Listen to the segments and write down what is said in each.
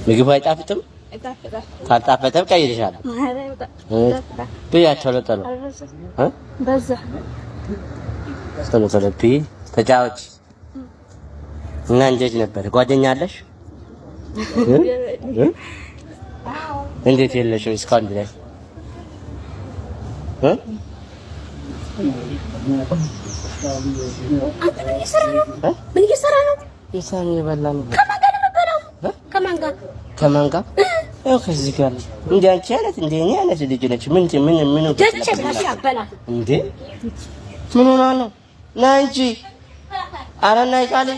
ምግብ አይጣፍጥም? ካልጣፈጠም ቀይርሻለሁ። ብያቸው ለጠሉ በዛ ቶሎ ብይ ተጫወች እና እንዴት ነበር? ጓደኛ አለሽ? እንዴት የለሽም እስካሁን ድረስ? ምን እየሰራ ነው? የሳን የበላን ከማን ጋር ያው ከዚህ ጋር እንዴ አንቺ አይነት እንዴ እኔ አይነት ልጅ ነች። ምን ደጭ ብላሽ አበላ እንዴ ምን ሆና ነው? ና እንጂ ኧረ ና ይቃል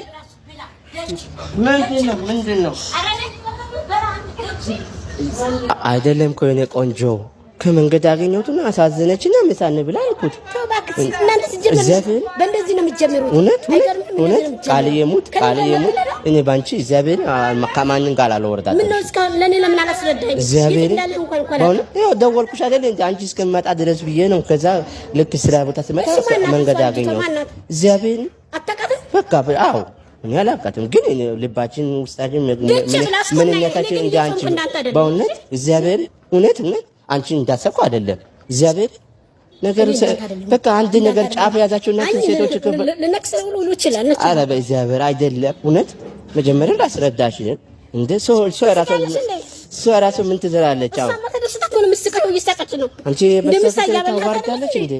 ምንድን ነው? አይደለም እኮ የኔ ቆንጆ ከመንገድ አገኘሁትና አሳዘነችና ምሳን ብላ አልኩት። እናንተ ሲጀመር በእንደዚህ ነው የሚጀምሩት። እውነት ቃልዬ ሙት እኔ ባንቺ እግዚአብሔር ከማንን ጋር አልወርዳትም። ምን ነው እስካሁን ለኔ ለምን አላስረዳኝ? እግዚአብሔር ይኸው ደወልኩሽ አይደል እንዴ አንቺ እስከመጣ ድረስ ብዬ ነው። ከዛ ልክ ስራ ቦታ ስመጣ መንገድ አገኘሁት። እግዚአብሔር አታውቃትም? በቃ አዎ እኔ አላውቃትም፣ ግን ልባችን ውስጣችን ምንነታችን እንደ አንቺ በእውነት እግዚአብሔር እውነት አንቺ እንዳሰብኩ አይደለም። እግዚአብሔር ነገር በቃ አንድ ነገር ጫፍ ያዛችሁና ሴቶች ለነክሰው ሁሉ ይችላል። አረ በእግዚአብሔር አይደለም። እውነት መጀመሪያ ላስረዳሽ እንደ ሰው ራሱ ምን ትዘራለች? አሁን አንቺ በሰፈር ታዋርዳለች እንዴ?